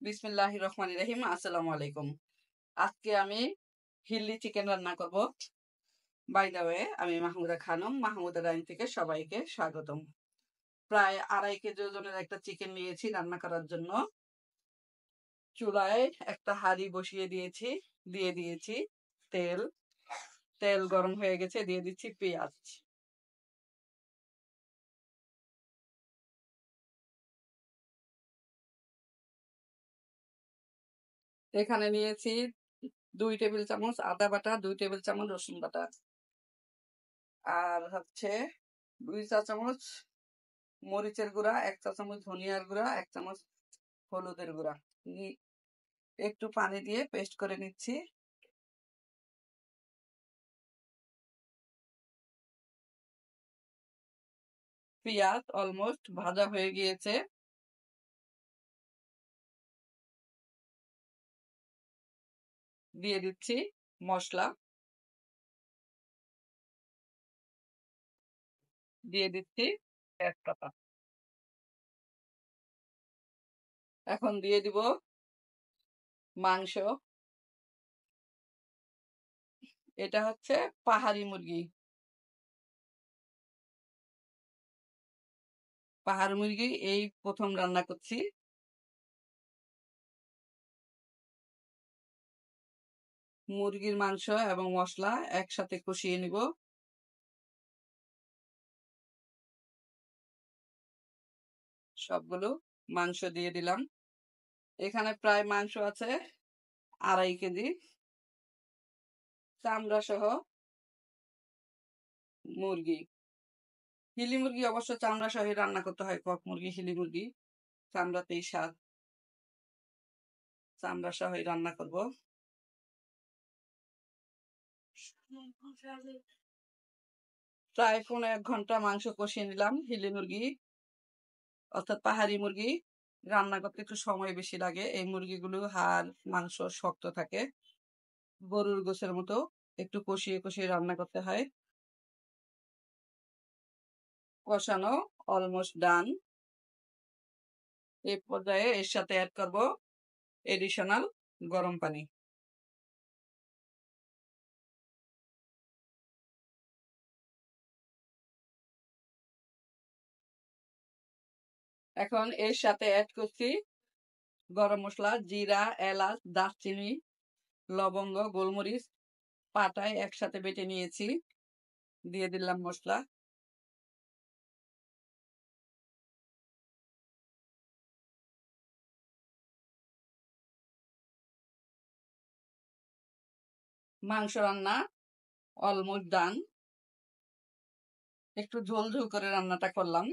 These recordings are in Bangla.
বিসমিল্লাহির রহমানির রহিম। আসসালামু আলাইকুম। আজকে আমি হিল্লি চিকেন রান্না করব। বাই দ্য ওয়ে, আমি মাহমুদা খানম, মাহমুদা ডাইন থেকে সবাইকে স্বাগতম। প্রায় 2.5 কেজি ওজনের একটা চিকেন নিয়েছি রান্না করার জন্য। চুলায় একটা হাঁড়ি বসিয়ে দিয়েছি, দিয়ে দিয়েছি তেল। তেল গরম হয়ে গেছে, দিয়ে দিচ্ছি পেঁয়াজ। এখানে নিয়েছি 2 টেবিল চামচ আদা বাটা, 2 টেবিল চামচ রসুন বাটা, আর হচ্ছে 2 চা চামচ মরিচের গুঁড়া, 1 চা চামচ ধনিয়ার গুঁড়া, 1 চামচ হলুদের গুঁড়া। একটু পানি দিয়ে পেস্ট করে নিচ্ছি। পেঁয়াজ অলমোস্ট ভাজা হয়ে গিয়েছে। দিয়ে দিচ্ছি মশলা, দিয়ে দিচ্ছি তেজপাতা। এখন দিয়ে দিব মাংস। এটা হচ্ছে পাহাড়ি মুরগি। পাহাড়ি মুরগি এই প্রথম রান্না করছি। মুরগির মাংস এবং মশলা একসাথে কষিয়ে নিব। সবগুলো মাংস দিয়ে দিলাম। এখানে প্রায় মাংস আছে 2.5 কেজি, চামড়া সহ মুরগি। হিলি মুরগি অবশ্য চামড়া সহ রান্না করতে হয়। কক মুরগি, হিলি মুরগি চামড়াতেই স্বাদ। চামড়া সহই রান্না করব। প্রায় 1.5 ঘন্টা মাংস কষিয়ে নিলাম। হিলি মুরগি অর্থাৎ পাহাড়ি মুরগি রান্না করতে একটু সময় বেশি লাগে। এই মুরগিগুলো হাড় মাংস শক্ত থাকে, গরুর গোশের মতো। একটু কষিয়ে কষিয়ে রান্না করতে হয়। কষানো অলমোস্ট ডান। এই পর্যায়ে এর সাথে অ্যাড করব এডিশনাল গরম পানি। এখন এর সাথে অ্যাড করছি গরম মশলা, জিরা, এলাচ, দারচিনি, লবঙ্গ, গোলমরিচ পাটায় একসাথে বেটে নিয়েছি। দিয়ে দিলাম মশলা। মাংস রান্না অলমোস্ট ডান। একটু ঝোল ঝোল করে রান্নাটা করলাম।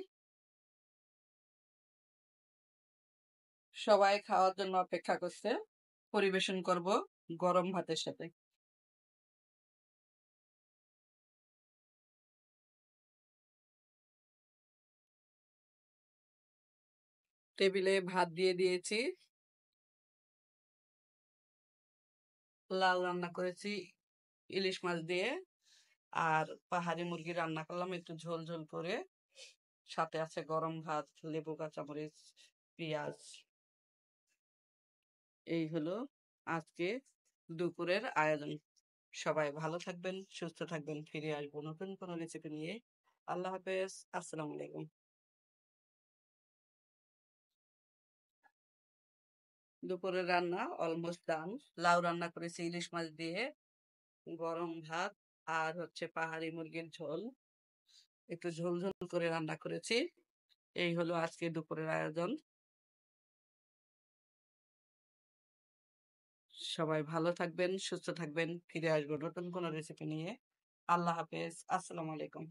সবাই খাওয়ার জন্য অপেক্ষা করছে। পরিবেশন করব গরম ভাতের সাথে। টেবিলে ভাত দিয়ে দিয়েছি। লাউ রান্না করেছি ইলিশ মাছ দিয়ে, আর পাহাড়ি মুরগি রান্না করলাম একটু ঝোল ঝোল করে। সাথে আছে গরম ভাত, লেবু, কাঁচামরিচ, পেঁয়াজ। এই হলো আজকে দুপুরের আয়োজন। সবাই ভালো থাকবেন, সুস্থ থাকবেন। ফিরে আসবো নতুন কোনো রেসিপি নিয়ে। আল্লাহ হাফেজ। আসসালামু আলাইকুম। দুপুরের রান্না অলমোস্ট ডান। লাউ রান্না করেছি ইলিশ মাছ দিয়ে, গরম ভাত, আর হচ্ছে পাহাড়ি মুরগির ঝোল। একটু ঝোল ঝোল করে রান্না করেছি। এই হলো আজকে দুপুরের আয়োজন। সবাই ভালো থাকবেন, সুস্থ থাকবেন। ফিরে আসবো নতুন কোনো রেসিপি নিয়ে। আল্লাহ হাফেজ। আসসালামু আলাইকুম।